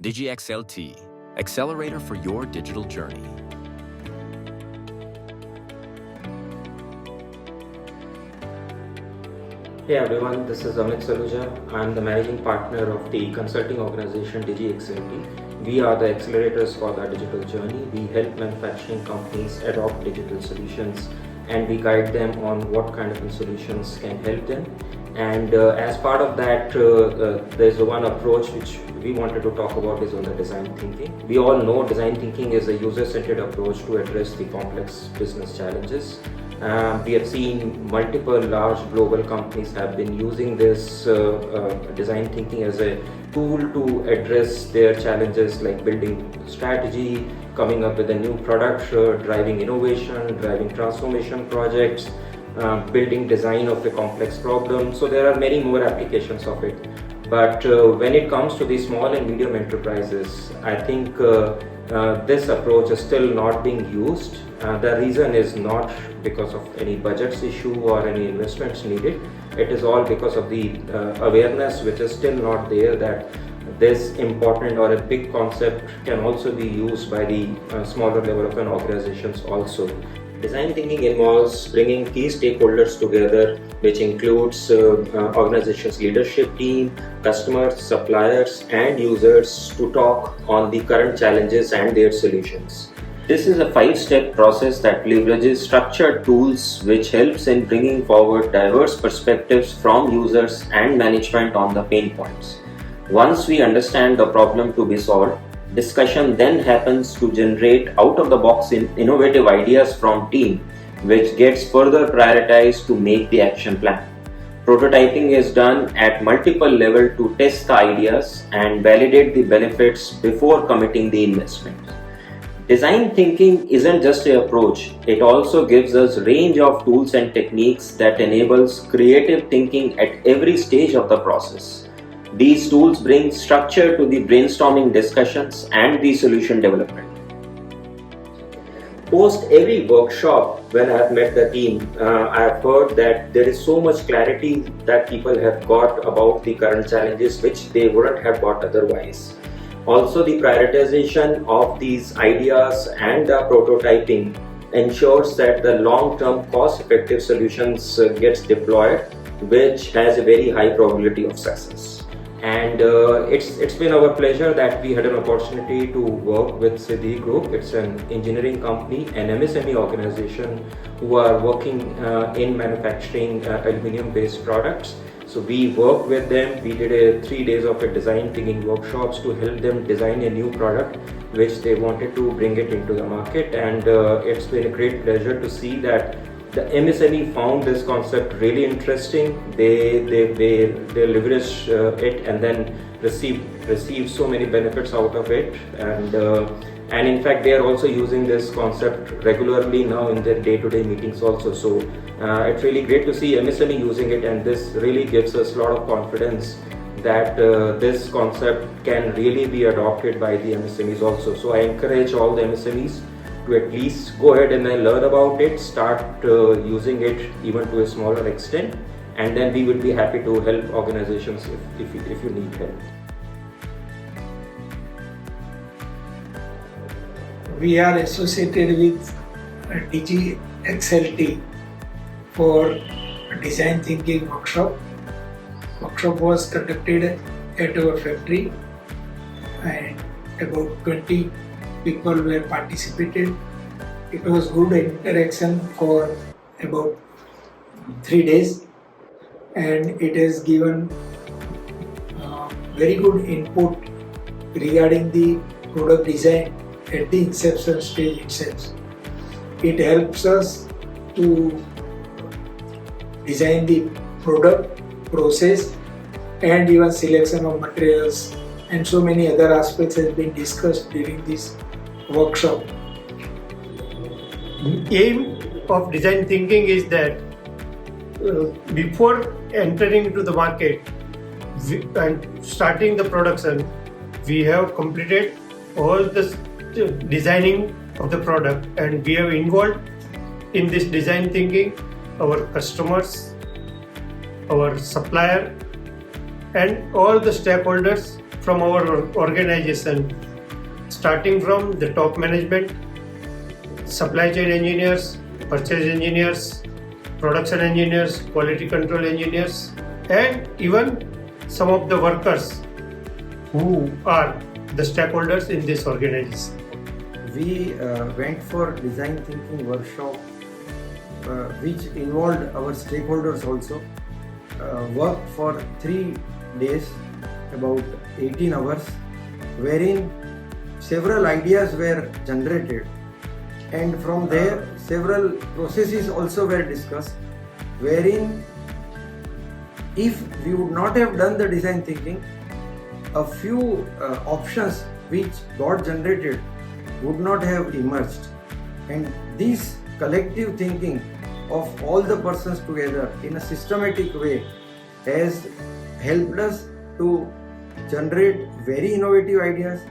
DigiXLT, accelerator for your digital journey. Hey everyone, this is Amit Saluja. I am the managing partner of the consulting organization DigiXLT. We are the accelerators for the digital journey. We help manufacturing companies adopt digital solutions and we guide them on what kind of solutions can help them. And as part of that, there's one approach which we wanted to talk about is on the design thinking. We all know design thinking is a user-centered approach to address the complex business challenges. We have seen multiple large global companies have been using this design thinking as a tool to address their challenges like building strategy, coming up with a new product, driving innovation, driving transformation projects, building design of a complex problem. So there are many more applications of it. But when it comes to the small and medium enterprises, I think this approach is still not being used. The reason is not because of any budgets issue or any investments needed. It is all because of the awareness which is still not there that this important or a big concept can also be used by the smaller level of an organizations also. Design thinking involves bringing key stakeholders together, which includes organization's leadership team, customers, suppliers, and users to talk on the current challenges and their solutions. This is a 5-step process that leverages structured tools which helps in bringing forward diverse perspectives from users and management on the pain points. Once we understand the problem to be solved, discussion then happens to generate out-of-the-box innovative ideas from team, which gets further prioritized to make the action plan. Prototyping is done at multiple levels to test the ideas and validate the benefits before committing the investment. Design thinking isn't just an approach, it also gives us range of tools and techniques that enables creative thinking at every stage of the process. These tools bring structure to the brainstorming discussions and the solution development. Post every workshop, when I have met the team, I have heard that there is so much clarity that people have got about the current challenges which they wouldn't have got otherwise. Also, the prioritization of these ideas and the prototyping ensures that the long-term cost-effective solutions gets deployed, which has a very high probability of success. And it's been our pleasure that we had an opportunity to work with Siddhi Group. It's an engineering company, an MSME organization who are working in manufacturing aluminum-based products. So we worked with them. We did 3 days of a design thinking workshops to help them design a new product which they wanted to bring it into the market. And it's been a great pleasure to see that the MSME found this concept really interesting. They leverage it and then receive so many benefits out of it. And in fact, they are also using this concept regularly now in their day-to-day meetings also. So it's really great to see MSME using it, and this really gives us a lot of confidence that this concept can really be adopted by the MSMEs also. So I encourage all the MSMEs to at least go ahead and then learn about it, start using it even to a smaller extent, and then we will be happy to help organizations if you need help. We are associated with DigiXLT for design thinking workshop. Workshop was conducted at our factory and about 20 people were participated. It was good interaction for about 3 days and it has given very good input regarding the product design at the inception stage itself. It helps us to design the product, process and even selection of materials, and so many other aspects has been discussed during this workshop. The aim of design thinking is that before entering into the market and starting the production, we have completed all the designing of the product and we have involved in this design thinking our customers, our supplier and all the stakeholders from our organization, starting from the top management, supply chain engineers, purchase engineers, production engineers, quality control engineers, and even some of the workers who are the stakeholders in this organization. We went for design thinking workshop which involved our stakeholders also. Worked for 3 days, about 18 hours, wherein several ideas were generated, and from there several processes also were discussed, wherein if we would not have done the design thinking, a few options which got generated would not have emerged, and this collective thinking of all the persons together in a systematic way has helped us to generate very innovative ideas,